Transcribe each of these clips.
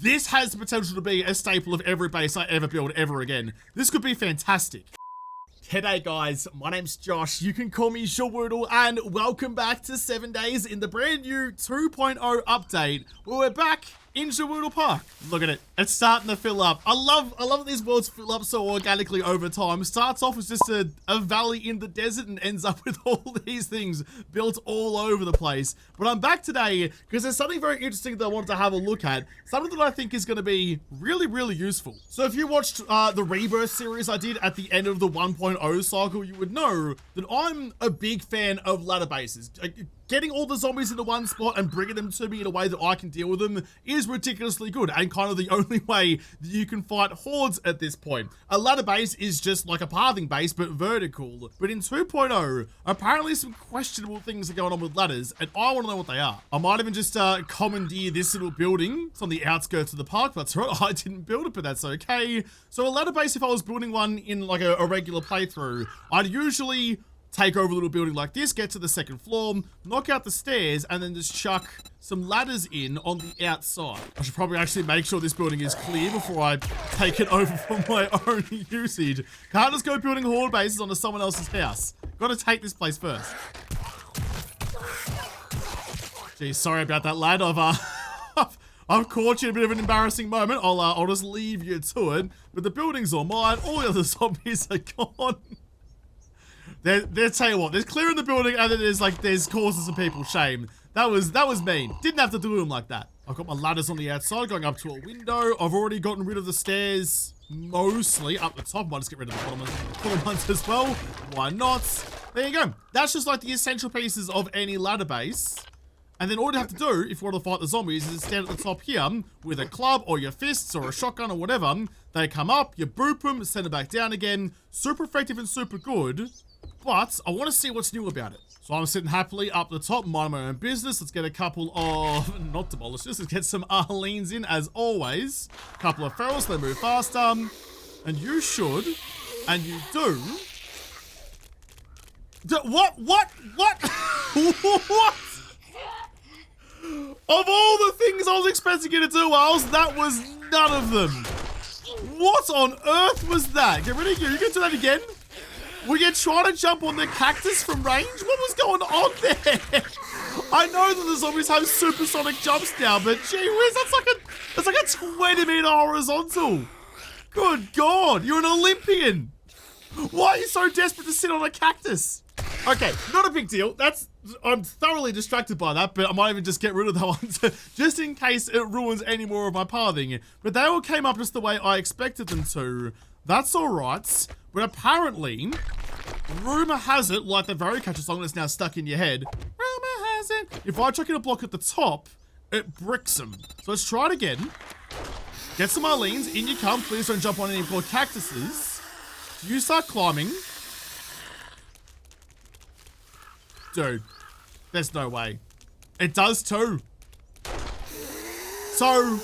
this has the potential to be a staple of every base I ever build ever again. This could be fantastic. G'day guys, my name's Josh, you can call me JaWoodle, and welcome back to 7 days in the brand new 2.0 update, where we're back in JaWoodle Park. Look at it, it's starting to fill up. I love that these worlds fill up so organically over time. Starts off as just a valley in the desert and ends up with all these things built all over the place. But I'm back today because there's something very interesting that I wanted to have a look at, something that I think is going to be really useful. So if you watched the Rebirth series I did at the end of the 1.0 cycle, you would know that I'm a big fan of ladder bases. Getting all the zombies into one spot and bringing them to me in a way that I can deal with them is ridiculously good, and kind of the only way that you can fight hordes at this point. A ladder base is just like a pathing base, but vertical. But in 2.0, apparently some questionable things are going on with ladders, and I want to know what they are. I might even just commandeer this little building. It's on the outskirts of the park. That's right, I didn't build it, but that's okay. So a ladder base, if I was building one in like a regular playthrough, I'd usually take over a little building like this, get to the second floor, knock out the stairs, and then just chuck some ladders in on the outside. I should probably actually make sure this building is clear before I take it over for my own usage. Can't just go building horde bases onto someone else's house. Gotta take this place first. Geez, sorry about that, lad. I've caught you in a bit of an embarrassing moment. I'll just leave you to it. But the building's all mine. All the other zombies are gone. They're tell you what, there's clearing the building, and then there's causing some people shame. That was mean. Didn't have to do them like that. I've got my ladders on the outside going up to a window. I've already gotten rid of the stairs mostly up the top. Might just get rid of the bottom ones as well. Why not? There you go. That's just like the essential pieces of any ladder base. And then all you have to do, if you want to fight the zombies, is stand at the top here with a club or your fists or a shotgun or whatever. They come up, you boop them, send them back down again. Super effective and super good. But I want to see what's new about it. So I'm sitting happily up the top, minding my own business. Let's get a couple of, not demolishers, let's get some Arlenes in as always. A couple of ferals, they move faster. And you should, and you do. What? What? Of all the things I was expecting you to do, Miles, that was none of them. What on earth was that? Get rid of you. You can do that again? Were you trying to jump on the cactus from range? What was going on there? I know that the zombies have supersonic jumps now, but gee whiz, that's like a 20-meter horizontal. Good God, you're an Olympian. Why are you so desperate to sit on a cactus? Okay, not a big deal. I'm thoroughly distracted by that, but I might even just get rid of that one just in case it ruins any more of my pathing. But they all came up just the way I expected them to. That's all right. But apparently, rumor has it, like the very catchy song that's now stuck in your head, rumor has it, if I chuck in a block at the top, it bricks them. So let's try it again. Get some Arlenes, in you come. Please don't jump on any more cactuses. You start climbing. Dude, there's no way. It does too. So,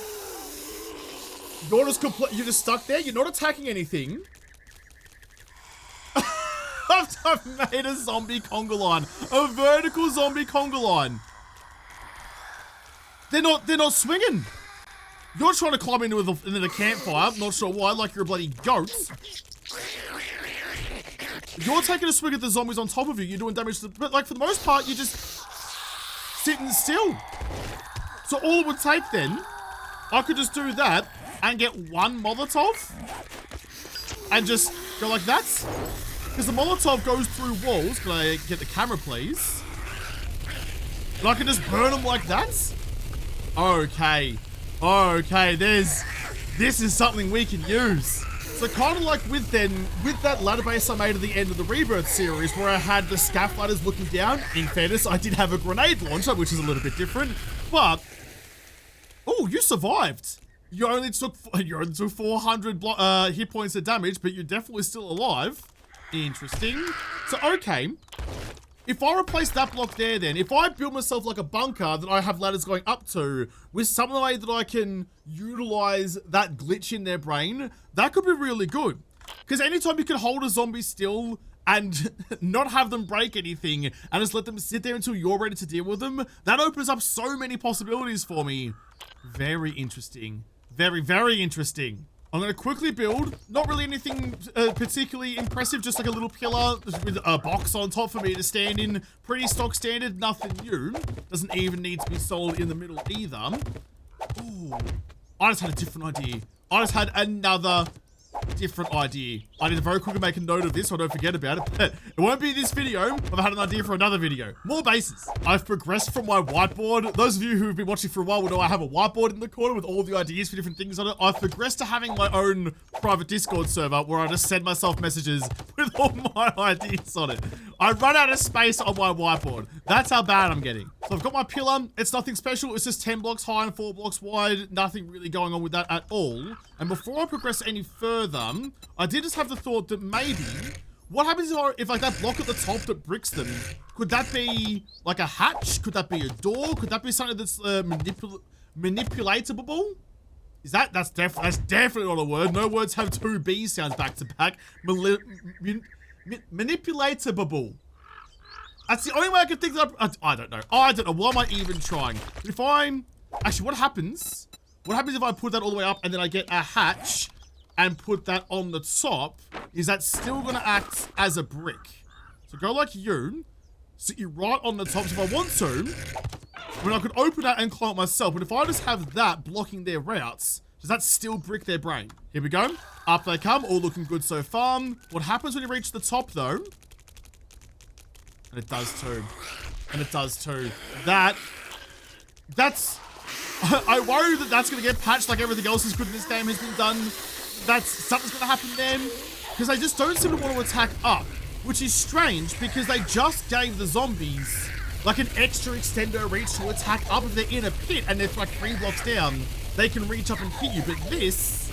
you're just stuck there? You're not attacking anything? I've made a zombie conga line. A vertical zombie conga line. They're not swinging. You're trying to climb into the campfire. Not sure why, like you're a bloody goat. You're taking a swing at the zombies on top of you. You're doing damage to but like for the most part, you're just sitting still. So all it would take then, I could just do that and get one Molotov and just go like that. Because the Molotov goes through walls. Can I get the camera, please? And I can just burn them like that? Okay. Okay, this is something we can use. So kind of like with that ladder base I made at the end of the Rebirth series where I had the scaff ladders looking down. In fairness, I did have a grenade launcher, which is a little bit different. But, oh, you survived. You only took 400 hit points of damage, but you're definitely still alive. Interesting. So, okay. If I replace that block there then, if I build myself like a bunker that I have ladders going up to, with some way that I can utilize that glitch in their brain, that could be really good. Because anytime you can hold a zombie still and not have them break anything and just let them sit there until you're ready to deal with them, that opens up so many possibilities for me. Very interesting. Very, very interesting. I'm going to quickly build, not really anything particularly impressive, just like a little pillar with a box on top for me to stand in. Pretty stock standard, nothing new. Doesn't even need to be sold in the middle either. Ooh, I just had a different idea. I just had another different idea. I need to very quickly make a note of this so I don't forget about it, but it won't be this video. I've had an idea for another video. More bases. I've progressed from my whiteboard. Those of you who have been watching for a while will know I have a whiteboard in the corner with all the ideas for different things on it. I've progressed to having my own private Discord server where I just send myself messages with all my ideas on it. I run out of space on my whiteboard. That's how bad I'm getting. So I've got my pillar. It's nothing special. It's just 10 blocks high and 4 blocks wide. Nothing really going on with that at all. And before I progress any further, I did just have the thought that maybe, what happens if like that block at the top that bricks them, could that be like a hatch? Could that be a door? Could that be something that's manipulatable? Is that's definitely not a word. No words have 2 B sounds back to back. Manipulatable. That's the only way I can think that I don't know. I don't know. Why am I even trying? If I'm... Actually, what happens if I put that all the way up and then I get a hatch and put that on the top? Is that still going to act as a brick? So go like you. Sit you right on the top. So if I want to, I mean, I could open that and climb it myself. But if I just have that blocking their routes, does that still brick their brain? Here we go. Up they come. All looking good so far. What happens when you reach the top, though? And it does too. And it does too. That's... I worry that that's going to get patched like everything else is good in this game has been done. Something's going to happen then. Because they just don't seem to want to attack up. Which is strange because they just gave the zombies like an extra extendo reach to attack up if they're in a pit and they're like 3 blocks down. They can reach up and hit you, but this,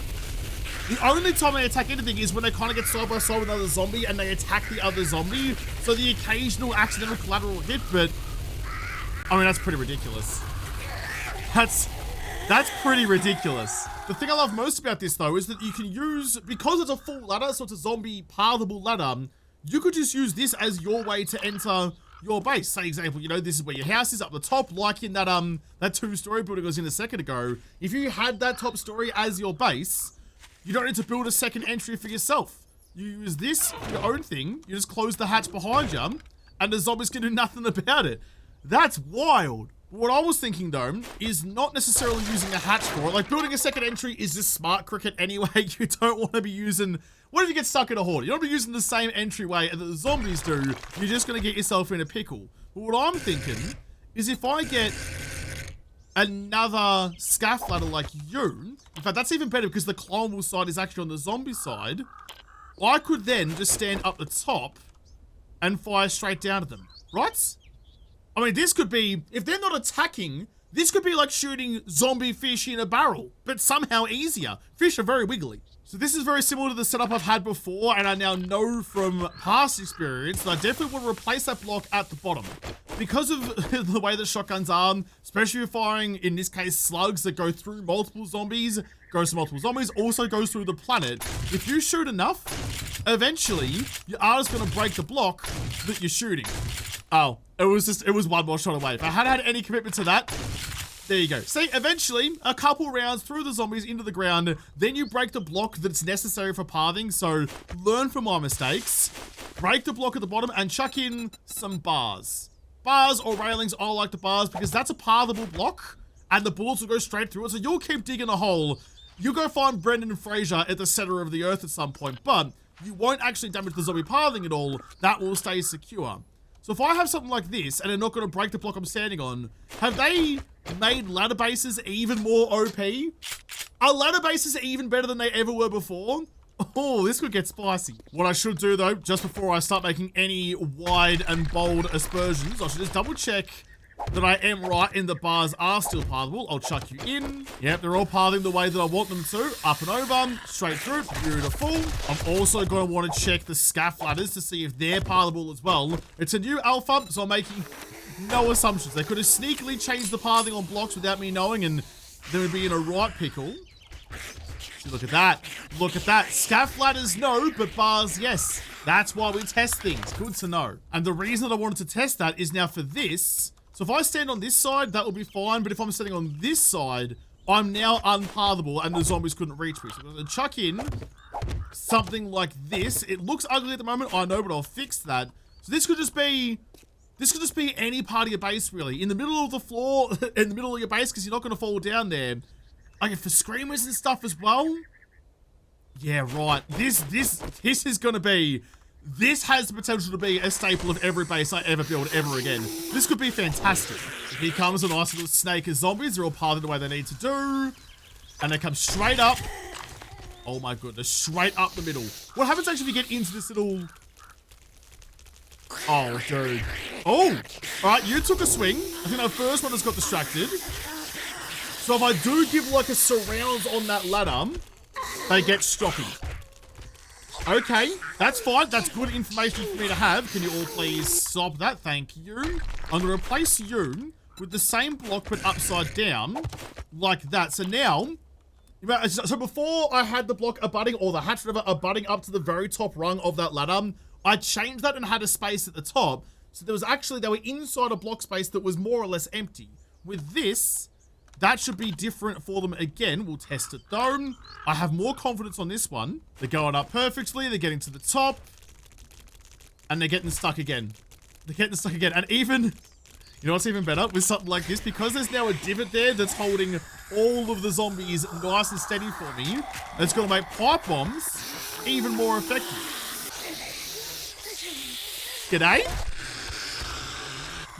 the only time they attack anything is when they kind of get side by side with another zombie and they attack the other zombie. So the occasional accidental collateral hit, but I mean, that's pretty ridiculous. That's pretty ridiculous. The thing I love most about this though is that you can use, because it's a full ladder, so it's a zombie pathable ladder, you could just use this as your way to enter your base. Say example, you know, this is where your house is up the top, like in that 2-story building I was in a second ago. If you had that top story as your base, you don't need to build a second entry for yourself. You use this, your own thing, you just close the hatch behind you, and the zombies can do nothing about it. That's wild. What I was thinking though, is not necessarily using a hatch for it. Like building a second entry is just smart cricket anyway. You don't want to be using, what if you get stuck in a horde? You don't want to be using the same entryway that the zombies do. You're just going to get yourself in a pickle. But what I'm thinking is if I get another scaff ladder like you, in fact, that's even better because the clonable side is actually on the zombie side. I could then just stand up the top and fire straight down at them, right? I mean, this could be, if they're not attacking, this could be like shooting zombie fish in a barrel, but somehow easier. Fish are very wiggly. So this is very similar to the setup I've had before, and I now know from past experience that I definitely want to replace that block at the bottom. Because of the way that shotguns are, especially if you're firing, in this case, slugs that go through multiple zombies, also goes through the planet. If you shoot enough, eventually, you are just going to break the block that you're shooting. Oh, it was one more shot away. If I hadn't had any commitment to that, there you go. See, eventually, a couple rounds through the zombies into the ground, then you break the block that's necessary for pathing, so learn from my mistakes, break the block at the bottom, and chuck in some bars. Bars or railings, I like the bars, because that's a pathable block, and the bullets will go straight through it, so you'll keep digging a hole. You'll go find Brendan Fraser at the center of the earth at some point, but you won't actually damage the zombie pathing at all. That will stay secure. So if I have something like this, and they're not going to break the block I'm standing on, have they made ladder bases even more OP? Are ladder bases even better than they ever were before? Oh, this could get spicy. What I should do though, just before I start making any wide and bold aspersions, I should just double check that I am right in the bars are still pathable. I'll chuck you in. Yep, they're all pathing the way that I want them to. Up and over, straight through, beautiful. I'm also going to want to check the scaff ladders to see if they're pathable as well. It's a new alpha, so I'm making no assumptions. They could have sneakily changed the pathing on blocks without me knowing, and they would be in a right pickle. See, look at that. Look at that. Scaff ladders, no, but bars, yes. That's why we test things. Good to know. And the reason that I wanted to test that is now for this. So if I stand on this side, that will be fine. But if I'm standing on this side, I'm now unpathable and the zombies couldn't reach me. So I'm going to chuck in something like this. It looks ugly at the moment, I know, but I'll fix that. So this could just be any part of your base, really. In the middle of the floor, in the middle of your base, because you're not going to fall down there. Like, for screamers and stuff as well. Yeah, right. This is going to be... This has the potential to be a staple of every base I ever build ever again. This could be fantastic. Here comes a nice little snake of zombies. They're all pathing the way they need to do. And they come straight up. Oh my goodness, straight up the middle. What happens actually if you get into this little... Oh, dude. Oh! Alright, you took a swing. I think our first one has got distracted. So if I do give like a surround on that ladder, they get stopping. Okay, that's fine. That's good information for me to have. Can you all please stop that? Thank you. I'm going to replace you with the same block but upside down like that. So now, so before I had the block abutting, or the hatch river abutting up to the very top rung of that ladder, I changed that and had a space at the top. So there was actually, they were inside a block space that was more or less empty. With this, that should be different for them again. We'll test it though. I have more confidence on this one. They're going up perfectly. They're getting to the top. And they're getting stuck again. They're getting stuck again. And even, you know what's even better? With something like this, because there's now a divot there that's holding all of the zombies nice and steady for me, it's going to make pipe bombs even more effective. G'day.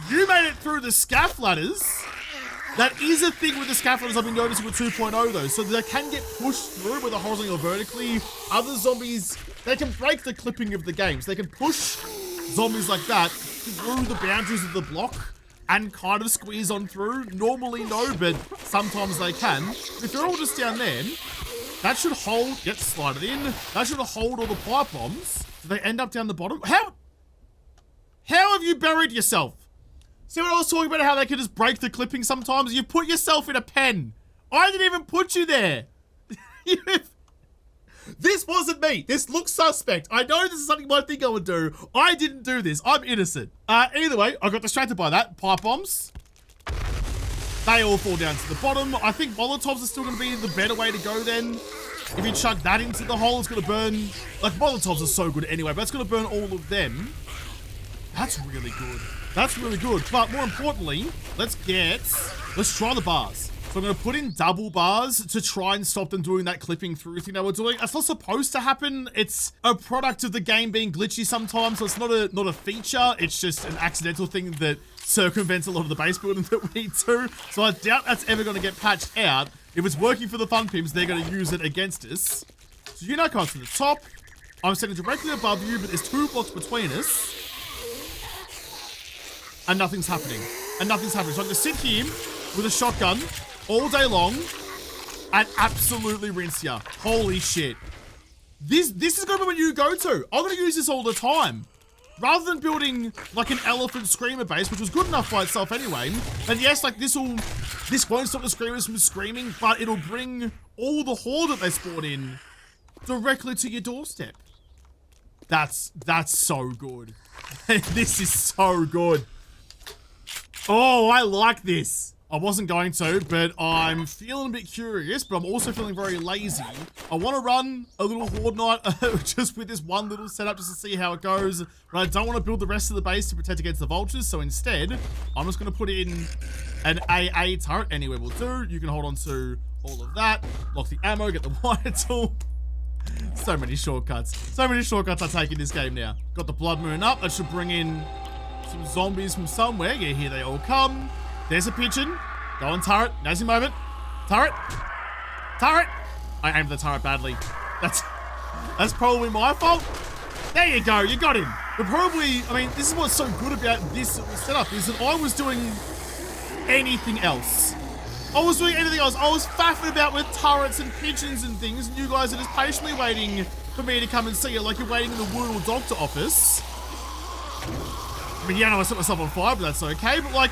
You made it through the scaff ladders. That is a thing with the scaffolders I've been noticing with 2.0 though, so they can get pushed through whether horizontally or vertically. Other zombies, they can break the clipping of the game, so they can push zombies like that through the boundaries of the block and kind of squeeze on through. Normally no, but sometimes they can. If they're all just down there, that should hold, slide it in, that should hold all the pipe bombs. Do they end up down the bottom? How have you buried yourself? See what I was talking about, how they can just break the clipping sometimes? You put yourself in a pen. I didn't even put you there. This wasn't me. This looks suspect. I know this is something you might think I would do. I didn't do this. I'm innocent. Either way, I got distracted by that. Pipe bombs. They all fall down to the bottom. I think Molotovs are still going to be the better way to go then. If you chuck that into the hole, it's going to burn... Like, Molotovs are so good anyway, but it's going to burn all of them. That's really good. That's really good. But more importantly, let's try the bars. So I'm going to put in double bars to try and stop them doing that clipping through thing they were doing. That's not supposed to happen. It's a product of the game being glitchy sometimes, so it's not a feature. It's just an accidental thing that circumvents a lot of the base building that we do. So I doubt that's ever going to get patched out. If it's working for the fun pimps, they're going to use it against us. So you now come to the top. I'm standing directly above you, but there's 2 blocks between us. And nothing's happening. So I'm going to sit here with a shotgun all day long and absolutely rinse ya. Holy shit. This is going to be what you go to. I'm going to use this all the time. Rather than building like an elephant screamer base, which was good enough by itself anyway. And yes, like this won't stop the screamers from screaming, but it'll bring all the horde that they spawn in directly to your doorstep. That's so good. This is so good. Oh, I like this. I wasn't going to, but I'm feeling a bit curious, but I'm also feeling very lazy. I want to run a little horde night just with this one little setup just to see how it goes, but I don't want to build the rest of the base to protect against the vultures, so instead, I'm just going to put in an AA turret. Anyway, will do. You can hold on to all of that, lock the ammo, get the wire tool. So many shortcuts. So many shortcuts I take in this game now. Got the blood moon up. That should bring in some zombies from somewhere. Yeah, here they all come. There's a pigeon. Go on, turret. Now's your moment. Turret. Turret. I aimed the turret badly. That's probably my fault. There you go. You got him. But probably, I mean, this is what's so good about this setup is that I was doing anything else. I was faffing about with turrets and pigeons and things, and you guys are just patiently waiting for me to come and see it like you're waiting in the WASTELAND doctor office. I mean, yeah, I know I set myself on fire, but that's okay. But like,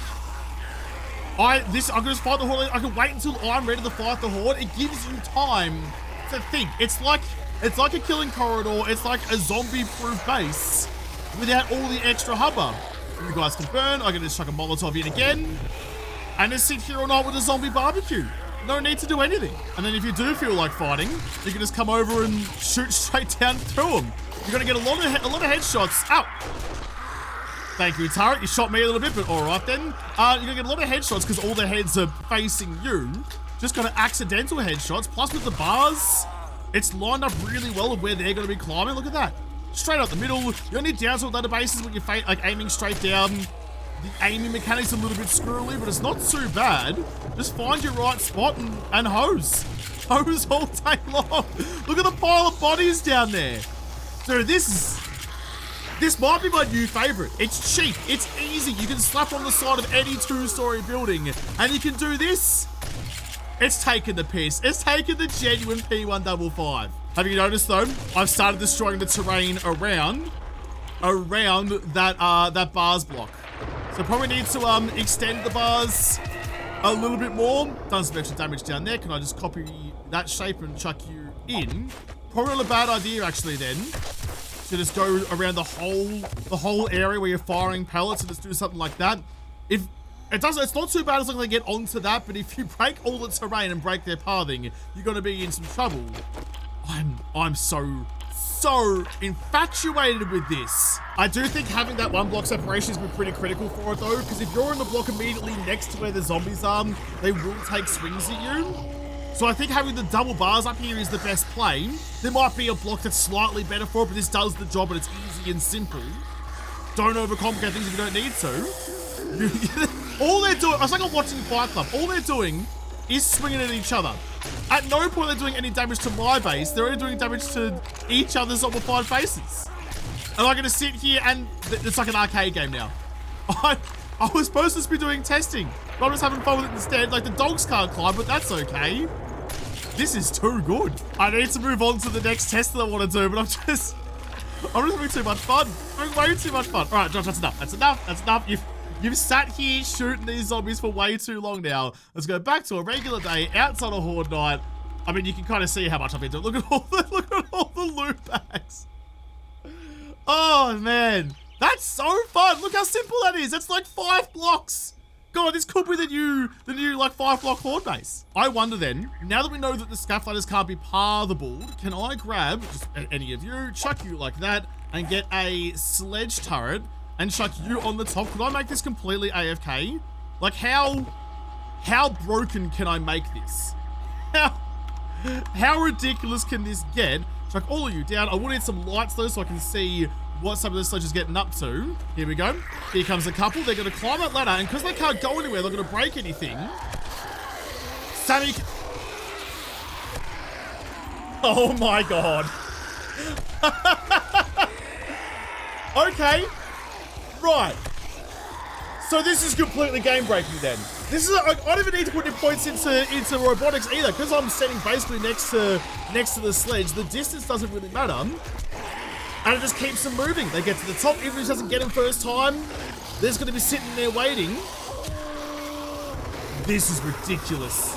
I can just fight the horde. I can wait until I'm ready to fight the horde. It gives you time to think. It's like a killing corridor. It's like a zombie-proof base without all the extra hubbub. You guys can burn. I can just chuck a Molotov in again and just sit here all night with a zombie barbecue. no need to do anything. And then if you do feel like fighting, you can just come over and shoot straight down through them. You're gonna get a lot of headshots. Ow! Thank you, turret. You shot me a little bit, but all right then. You're gonna get a lot of headshots because all the heads are facing you. Just kind of accidental headshots. Plus with the bars, it's lined up really well of where they're gonna be climbing. Look at that. Straight up the middle. You only need down tilt databases when you're like aiming straight down. The aiming mechanic's a little bit squirrely, but it's not too bad. Just find your right spot and hose. Hose all day long. Look at the pile of bodies down there. Dude, this might be my new favorite. It's cheap, it's easy. You can slap on the side of any 2-story building and you can do this. It's taking the piss. It's taking the genuine P155. Have you noticed though? I've started destroying the terrain around that bars block. So probably need to extend the bars a little bit more. Done some extra damage down there. Can I just copy that shape and chuck you in? Probably not a bad idea actually then. To just go around the whole area where you're firing pellets and just do something like that. If it doesn't, it's not too bad as long as they get onto that, but if you break all the terrain and break their pathing, you're gonna be in some trouble. I'm so infatuated with this. I do think having that 1 block separation has been pretty critical for it though, because if you're in the block immediately next to where the zombies are, they will take swings at you. So I think having the double bars up here is the best play. There might be a block that's slightly better for it, but this does the job and it's easy and simple. Don't overcomplicate things if you don't need to. All they're doing, it's like I'm watching Fight Club. All they're doing is swinging at each other. At no point are they doing any damage to my base. They're only doing damage to each other's zombified faces. And I'm gonna sit here and it's like an arcade game now. I was supposed to be doing testing, but I'm just having fun with it instead. Like the dogs can't climb, but that's okay. This is too good. I need to move on to the next test that I want to do, but I'm just having too much fun. I'm having way too much fun. All right, Josh, that's enough. That's enough. That's enough. You've sat here shooting these zombies for way too long now. Let's go back to a regular day outside of Horde Night. I mean, you can kind of see how much I've been doing. Look at all the loot bags. Oh man, that's so fun. Look how simple that is. That's like 5 blocks. God, this could be the new like 5-block Horde base. I wonder then, now that we know that the scaffolders can't be pathable, can I grab just any of you, chuck you like that, and get a sledge turret and chuck you on the top? Could I make this completely AFK? Like how broken can I make this? How ridiculous can this get? Chuck all of you down. I will need some lights though so I can see what some of the sledge is getting up to. Here we go. Here comes a couple. They're going to climb that ladder, and because they can't go anywhere, they're going to break anything. Sammy. Oh my god. Okay. Right. So this is completely game breaking then. This is I don't even need to put any points into robotics either, because I'm standing basically next to the sledge. The distance doesn't really matter. And it just keeps them moving. They get to the top, even if it doesn't get them first time, they're just going to be sitting there waiting. This is ridiculous.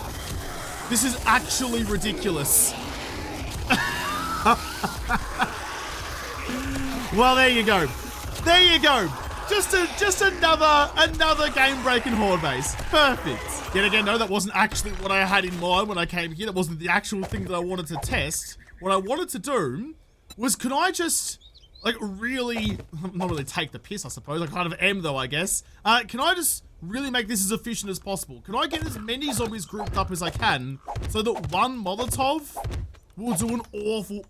This is actually ridiculous. Well, there you go. There you go. Just another game-breaking Horde base. Perfect. Yet again, no, that wasn't actually what I had in mind when I came here. That wasn't the actual thing that I wanted to test. What I wanted to do was, can I just, like, really, not really take the piss, I suppose. I kind of am, though, I guess. Can I just really make this as efficient as possible? Can I get as many zombies grouped up as I can so that 1 Molotov will do an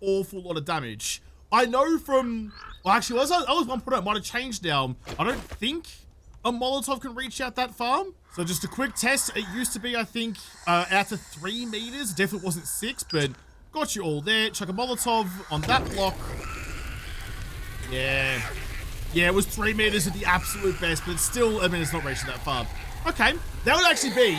awful lot of damage? I know from, well, actually, that was one point. It might have changed now. I don't think a Molotov can reach out that far. So just a quick test. It used to be, I think, out to 3 meters. Definitely wasn't 6, but got you all there. Chuck a Molotov on that block. Yeah, it was 3 meters at the absolute best, but it's still, I mean, it's not reaching that far. Okay, that would actually be,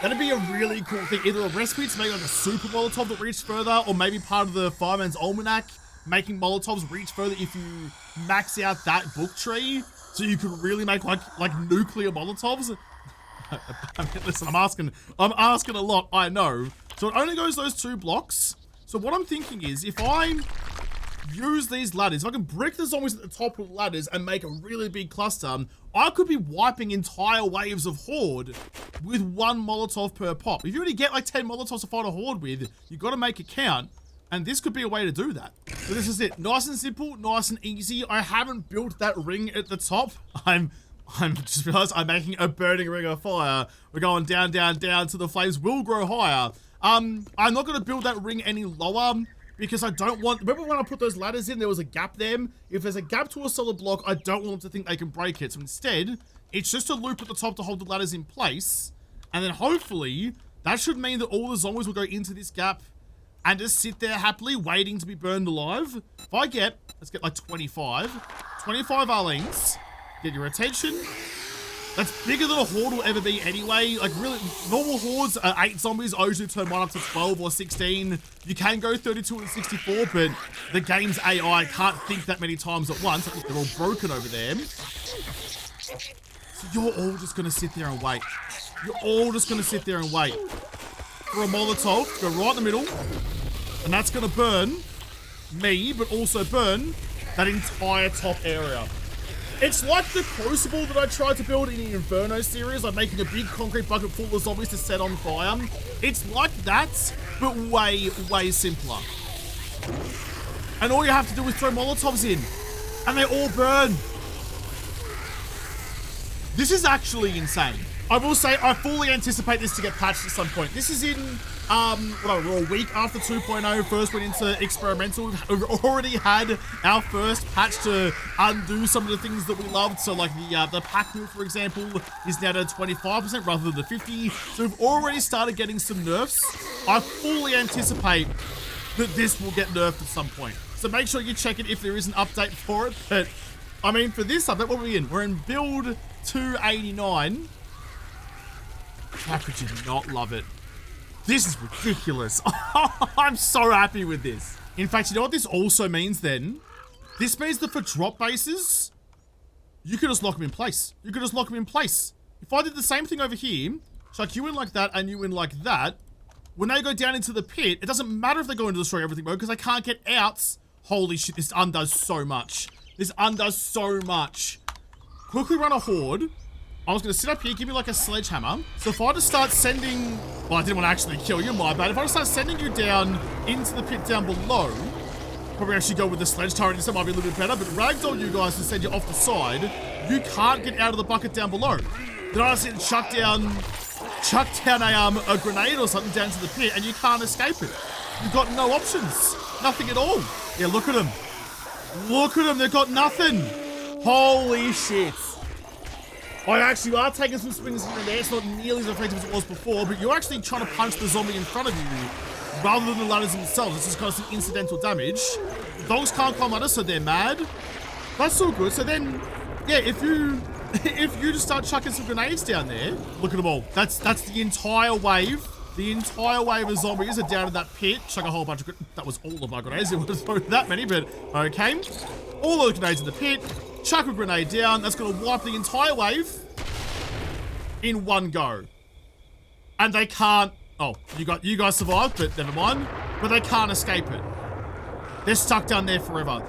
that'd be a really cool thing. Either a recipe to make like a super Molotov that reached further, or maybe part of the Fireman's Almanac, making Molotovs reach further if you max out that book tree, so you could really make like nuclear Molotovs. I mean, listen, I'm asking a lot, I know. So it only goes those 2 blocks. So what I'm thinking is, if I use these ladders, if I can brick the zombies at the top of the ladders and make a really big cluster, I could be wiping entire waves of Horde with 1 Molotov per pop. If you already get like 10 Molotovs to fight a Horde with, you got to make it count. And this could be a way to do that. So this is it. Nice and simple, nice and easy. I haven't built that ring at the top. I'm just realized I'm making a burning ring of fire. We're going down, down, down till the flames will grow higher. I'm not going to build that ring any lower because I don't want... Remember when I put those ladders in, there was a gap there? If there's a gap to a solid block, I don't want them to think they can break it. So instead, it's just a loop at the top to hold the ladders in place. And then hopefully, that should mean that all the zombies will go into this gap and just sit there happily waiting to be burned alive. If I get, let's get like 25 Arlings, get your attention. That's bigger than a Horde will ever be anyway. Like really, normal Hordes are 8 zombies. I usually turn one up to 12 or 16. You can go 32 and 64, but the game's AI can't think that many times at once. I think they're all broken over there. So you're all just gonna sit there and wait. You're all just gonna sit there and wait for a Molotov to go right in the middle, and that's gonna burn me, but also burn that entire top area. It's like the crucible that I tried to build in the Inferno series, like making a big concrete bucket full of zombies to set on fire. It's like that, but way, way simpler. And all you have to do is throw Molotovs in, and they all burn. This is actually insane. I will say, I fully anticipate this to get patched at some point. This is in, we're a week after 2.0 first went into experimental. We've already had our first patch to undo some of the things that we loved. So like the pack move, for example, is now at 25% rather than the 50. So we've already started getting some nerfs. I fully anticipate that this will get nerfed at some point. So make sure you check it if there is an update for it. But I mean, for this update, what are we in? We're in build 289. How could you not love it? This is ridiculous. I'm so happy with this. In fact, you know what this also means then? This means that for drop bases, you can just lock them in place. You can just lock them in place. If I did the same thing over here, chuck you in like that and you in like that, when they go down into the pit, it doesn't matter if they go into destroy everything mode because they can't get out. Holy shit, this undoes so much. This undoes so much. Quickly run a Horde. I was going to sit up here, give me like a sledgehammer. So if I just start sending... Well, I didn't want to actually kill you, my bad. If I just start sending you down into the pit down below, probably actually go with the sledge turret instead, might be a little bit better, but ragdoll you guys to send you off the side, you can't get out of the bucket down below. Then I just chuck down a grenade or something down to the pit and you can't escape it. You've got no options. Nothing at all. Yeah, look at them. Look at them, they've got nothing. Holy shit. I actually are taking some swings here and there. It's not nearly as effective as it was before, but you're actually trying to punch the zombie in front of you rather than the ladders themselves. It's just kind of some incidental damage. The dogs can't climb ladders, so they're mad. That's all good. So then, yeah, if you just start chucking some grenades down there, look at them all. That's the entire wave. The entire wave of zombies are down in that pit. Chuck a whole bunch of... That was all of my grenades. It wasn't that many, but okay. All those grenades in the pit. Chuck a grenade down. That's going to wipe the entire wave in one go. And they can't... Oh, you guys survived, but never mind. But they can't escape it. They're stuck down there forever.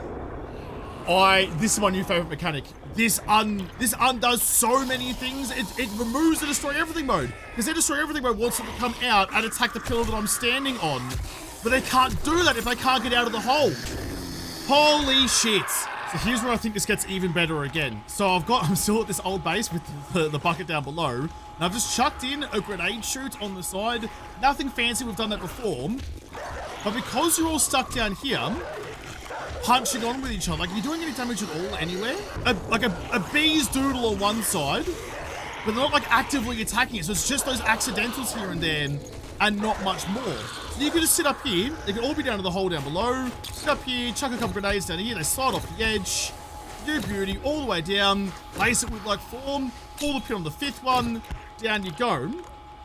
This is my new favorite mechanic. This undoes so many things. It removes the destroy everything mode. Because their destroy everything mode wants them to come out and attack the pillar that I'm standing on. But they can't do that if they can't get out of the hole. Holy shit. So here's where I think this gets even better again. So I'm still at this old base with the bucket down below. And I've just chucked in a grenade chute on the side. Nothing fancy, we've done that before. But because you're all stuck down here, punching on with each other, like, are you doing any damage at all anywhere? Like a bee's doodle on one side, but they're not like actively attacking it. So it's just those accidentals here and there and not much more. So you can just sit up here. They can all be down to the hole down below. Sit up here, chuck a couple grenades down here. They slide off the edge. Do beauty all the way down. Lace it with like form. Pull the pin on the fifth one. Down you go.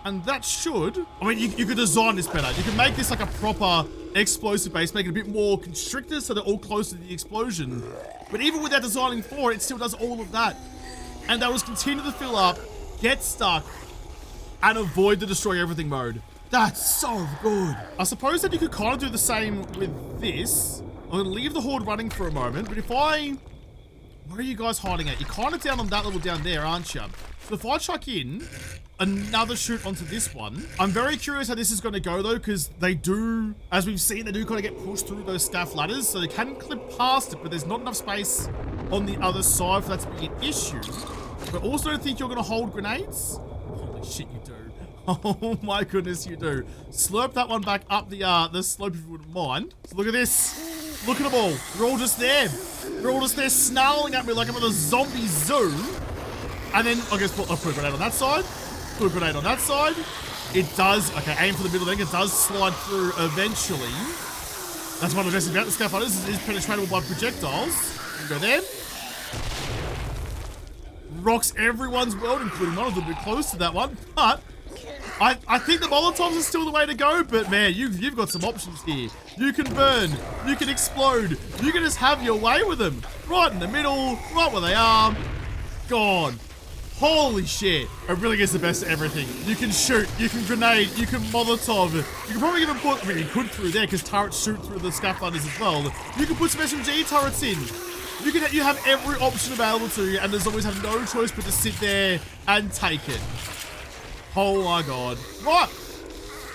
And that should... I mean, you could design this better. You can make this like a proper explosive base, make it a bit more constricted so they're all close to the explosion. But even without designing for it, it still does all of that. And they'll just continue to fill up, get stuck, and avoid the destroy everything mode. That's so good. I suppose that you could kind of do the same with this. I'm gonna leave the horde running for a moment, but if I... Where are you guys hiding at? You're kind of down on that level down there, aren't you? So if I chuck in another shoot onto this one, I'm very curious how this is going to go though, because they do, as we've seen, they do kind of get pushed through those staff ladders, so they can clip past it, but there's not enough space on the other side for that to be an issue. But also don't think you're going to hold grenades. Holy shit, you do. Oh my goodness, you do. Slurp that one back up the slope if you wouldn't mind. So look at this. Look at them all. They're all just there. They're all just there snarling at me like I'm in a zombie zoo. And then I guess I'll put a grenade on that side. Put a grenade on that side. It does. Okay, aim for the middle thing. It does slide through eventually. That's one of the best things about the Scaffold is penetratable by projectiles. Go there. Rocks everyone's world, including mine. A little bit close to that one, but I think the Molotovs are still the way to go, but man, you've got some options here. You can burn, you can explode, you can just have your way with them. Right in the middle, right where they are. Gone. Holy shit. It really gets the best of everything. You can shoot, you can grenade, you can Molotov. You can probably even put, I mean, you could through there because turrets shoot through the scaffolders as well. You can put some SMG turrets in. You have every option available to you, and there's always have no choice but to sit there and take it. Oh my god. Right.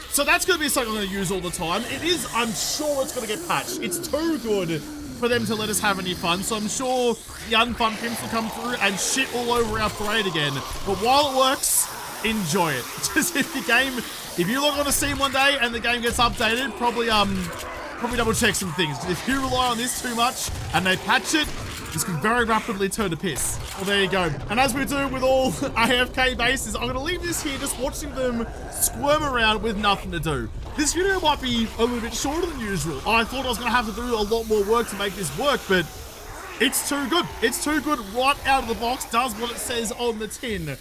So that's going to be something I'm going to use all the time. It is, I'm sure it's going to get patched. It's too good for them to let us have any fun. So I'm sure the unfun pimps will come through and shit all over our parade again. But while it works, enjoy it. Just if you log on to Steam one day and the game gets updated, probably double check some things. If you rely on this too much and they patch it, this can very rapidly turn to piss. Well, there you go. And as we do with all AFK bases, I'm going to leave this here just watching them squirm around with nothing to do. This video might be a little bit shorter than usual. I thought I was going to have to do a lot more work to make this work, but it's too good. It's too good right out of the box. Does what it says on the tin.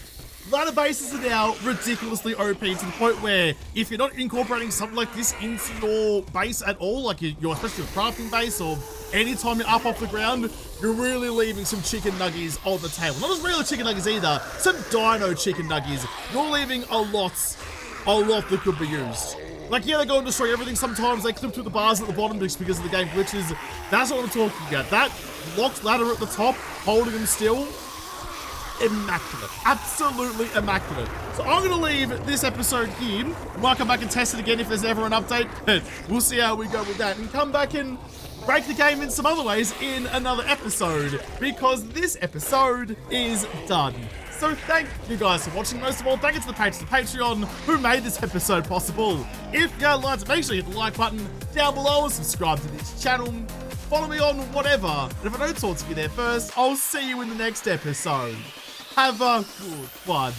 Ladder bases are now ridiculously OP to the point where if you're not incorporating something like this into your base at all, like your especially your crafting base or anytime you're up off the ground, you're really leaving some chicken nuggies on the table. Not just regular chicken nuggies either, some dino chicken nuggies. You're leaving a lot that could be used. Like, yeah, they go and destroy everything. Sometimes they clip through the bars at the bottom just because of the game glitches. That's what I'm talking about. That locked ladder at the top, holding them still. Immaculate. Absolutely immaculate. So I'm going to leave this episode here. We might come back and test it again if there's ever an update, but we'll see how we go with that. And come back and break the game in some other ways in another episode, because this episode is done. So thank you guys for watching. Most of all, thank you to the patrons of Patreon who made this episode possible. If you liked it, make sure you hit the like button down below and subscribe to this channel. Follow me on whatever. And if I don't talk to you there first, I'll see you in the next episode. Have a good one.